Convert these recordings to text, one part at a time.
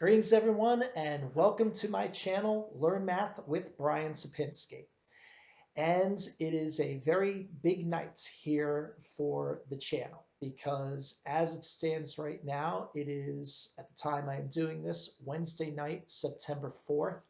Greetings, everyone, and welcome to my channel, Learn Math with Brian Sapinski. And it is a very big night here for the channel because as it stands right now, it is, at the time I am doing this, Wednesday night, September 4th.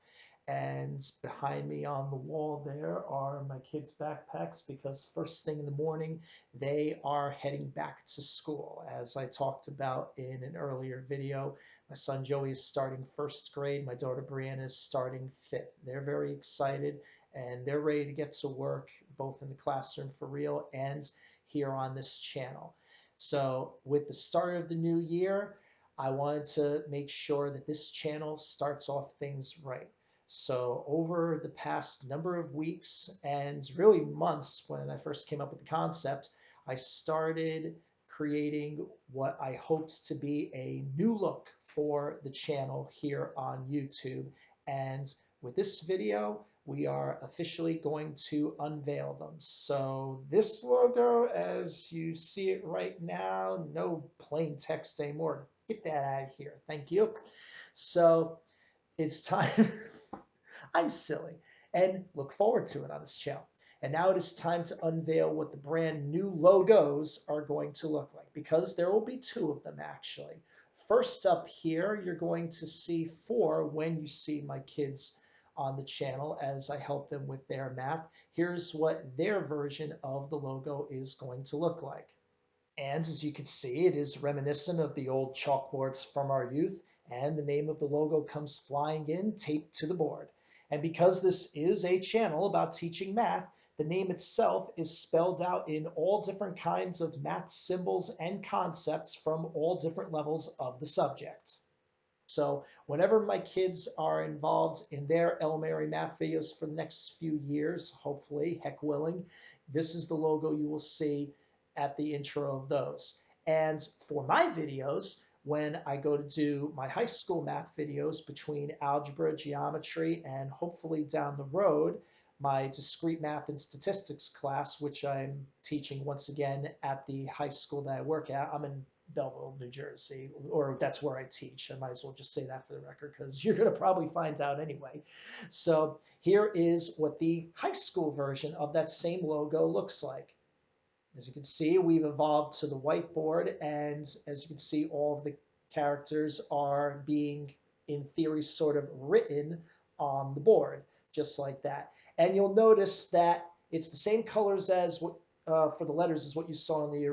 And behind me on the wall there are my kids' backpacks because first thing in the morning, they are heading back to school. As I talked about in an earlier video, my son Joey is starting first grade. My daughter Brianna is starting fifth. They're very excited and they're ready to get to work both in the classroom for real and here on this channel. So with the start of the new year, I wanted to make sure that this channel starts off things right. So over the past number of weeks and really months when I first came up with the concept, I started creating what I hoped to be a new look for the channel here on YouTube. And with this video, we are officially going to unveil them. So this logo, as you see it right now, no plain text anymore. Get that out of here. Thank you. So it's time. I'm silly and look forward to it on this channel. And now it is time to unveil what the brand new logos are going to look like because there will be two of them actually. First up here, you're going to see four when you see my kids on the channel as I help them with their math. Here's what their version of the logo is going to look like. And as you can see, it is reminiscent of the old chalkboards from our youth, and the name of the logo comes flying in, taped to the board. And because this is a channel about teaching math, the name itself is spelled out in all different kinds of math symbols and concepts from all different levels of the subject. So whenever my kids are involved in their elementary math videos for the next few years, hopefully, heck willing, this is the logo you will see at the intro of those. And for my videos, when I go to do my high school math videos between algebra, geometry, and hopefully down the road, my discrete math and statistics class, which I'm teaching once again at the high school that I work at. I'm in Belleville, New Jersey, or that's where I teach. I might as well just say that for the record because you're going to probably find out anyway. So here is what the high school version of that same logo looks like. As you can see, we've evolved to the whiteboard, and as you can see, all of the characters are being, in theory, sort of written on the board, just like that. And you'll notice that it's the same colors as what for the letters as what you saw in the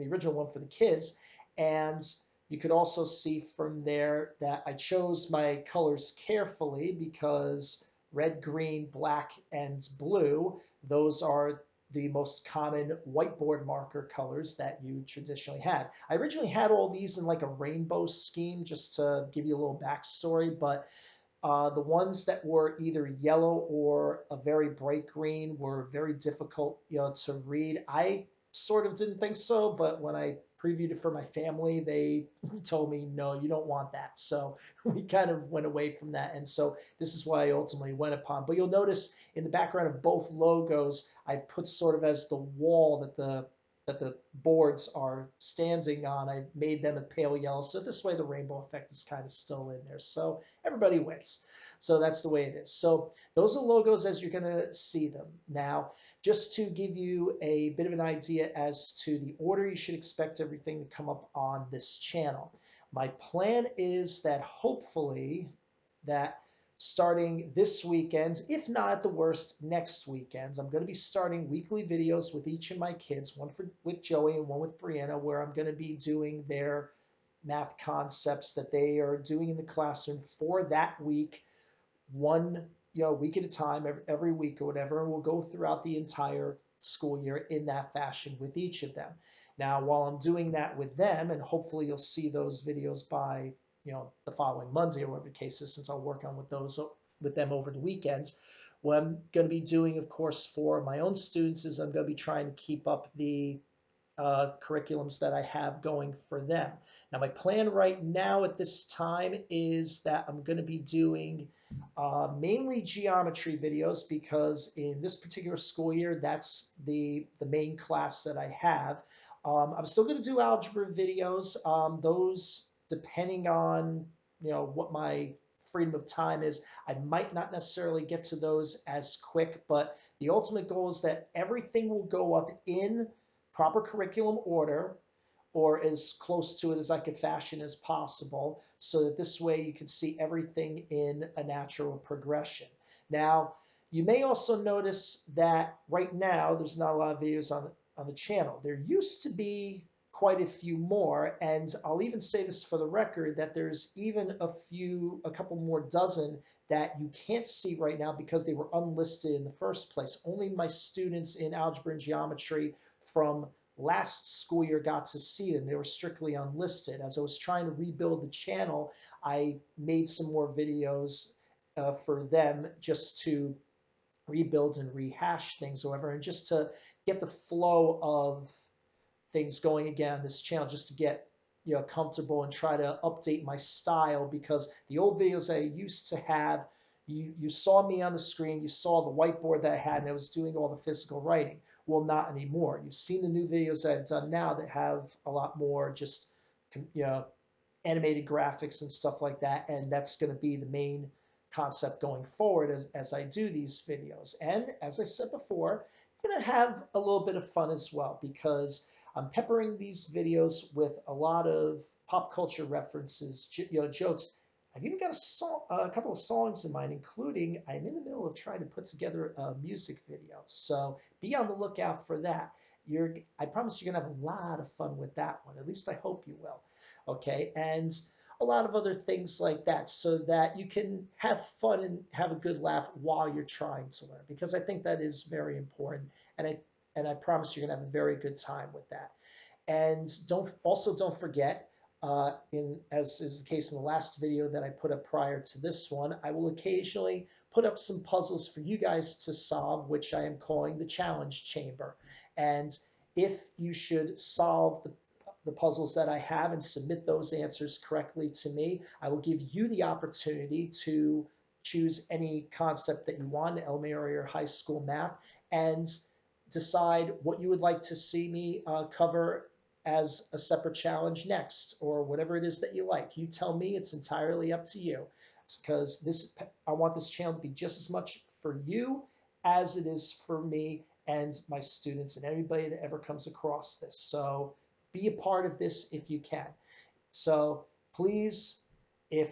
original one for the kids. And you could also see from there that I chose my colors carefully because red, green, black, and blue, those are the most common whiteboard marker colors that you traditionally had. I originally had all these in like a rainbow scheme just to give you a little backstory, but the ones that were either yellow or a very bright green were very difficult, to read. I sort of didn't think so, but when I previewed it for my family, they told me, no, you don't want that. So we kind of went away from that. And so this is why I ultimately went upon. But you'll notice in the background of both logos, I've put sort of as the wall that the boards are standing on. I made them a pale yellow. So this way the rainbow effect is kind of still in there. So everybody wins. So that's the way it is. So those are logos as you're going to see them. Now, just to give you a bit of an idea as to the order you should expect everything to come up on this channel. My plan is that hopefully that starting this weekend, if not at the worst next weekend, I'm going to be starting weekly videos with each of my kids, one with Joey and one with Brianna, where I'm going to be doing their math concepts that they are doing in the classroom for that week, one week at a time, every week or whatever, and we'll go throughout the entire school year in that fashion with each of them. Now, while I'm doing that with them, and hopefully you'll see those videos by the following Monday or whatever the case is, since I'll work on with them over the weekends. What I'm going to be doing, of course, for my own students is I'm going to be trying to keep up the curriculums that I have going for them. Now, my plan right now at this time is that I'm going to be doing mainly geometry videos because in this particular school year, that's the main class that I have. I'm still going to do algebra videos. Those, depending on what my freedom of time is. I might not necessarily get to those as quick, but the ultimate goal is that everything will go up in proper curriculum order or as close to it as I could fashion as possible so that this way you can see everything in a natural progression. Now, you may also notice that right now there's not a lot of videos on the channel. There used to be quite a few more, and I'll even say this for the record that there's even a couple more dozen that you can't see right now because they were unlisted in the first place. Only my students in algebra and geometry from last school year got to see them. They were strictly unlisted. As I was trying to rebuild the channel, I made some more videos for them just to rebuild and rehash things, however, and just to get the flow of things going again on this channel, just to get comfortable and try to update my style, because the old videos I used to have, you saw me on the screen, you saw the whiteboard that I had, and I was doing all the physical writing. Well, not anymore. You've seen the new videos that I've done now that have a lot more just animated graphics and stuff like that, and that's going to be the main concept going forward as I do these videos. And as I said before, I'm going to have a little bit of fun as well, because I'm peppering these videos with a lot of pop culture references, jokes. I've even got a couple of songs in mind, including I'm in the middle of trying to put together a music video. So be on the lookout for that. I promise you're going to have a lot of fun with that one. At least I hope you will. Okay, and a lot of other things like that, so that you can have fun and have a good laugh while you're trying to learn, because I think that is very important, and I promise you're gonna have a very good time with that. And don't forget, as is the case in the last video that I put up prior to this one, I will occasionally put up some puzzles for you guys to solve, which I am calling the challenge chamber. And if you should solve the puzzles that I have and submit those answers correctly to me, I will give you the opportunity to choose any concept that you want in elementary or high school math and decide what you would like to see me cover as a separate challenge next, or whatever it is that you like. You tell me, it's entirely up to you. It's because I want this channel to be just as much for you as it is for me and my students and everybody that ever comes across this. So be a part of this if you can. So please, if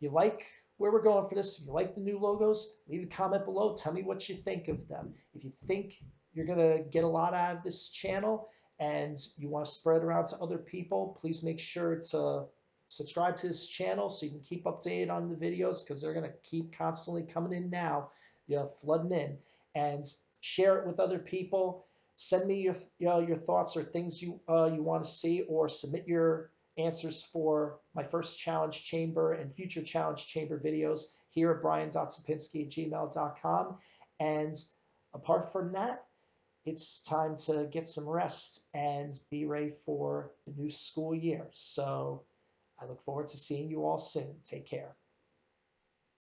you like where we're going for this, if you like the new logos, leave a comment below. Tell me what you think of them. If you think you're going to get a lot out of this channel and you want to spread it around to other people, please make sure to subscribe to this channel so you can keep updated on the videos, because they're going to keep constantly coming in now, flooding in. And share it with other people. Send me your thoughts or things you want to see, or submit your answers for my first challenge chamber and future challenge chamber videos here at brian.sapinski@gmail.com. And apart from that, it's time to get some rest and be ready for the new school year. So I look forward to seeing you all soon. Take care.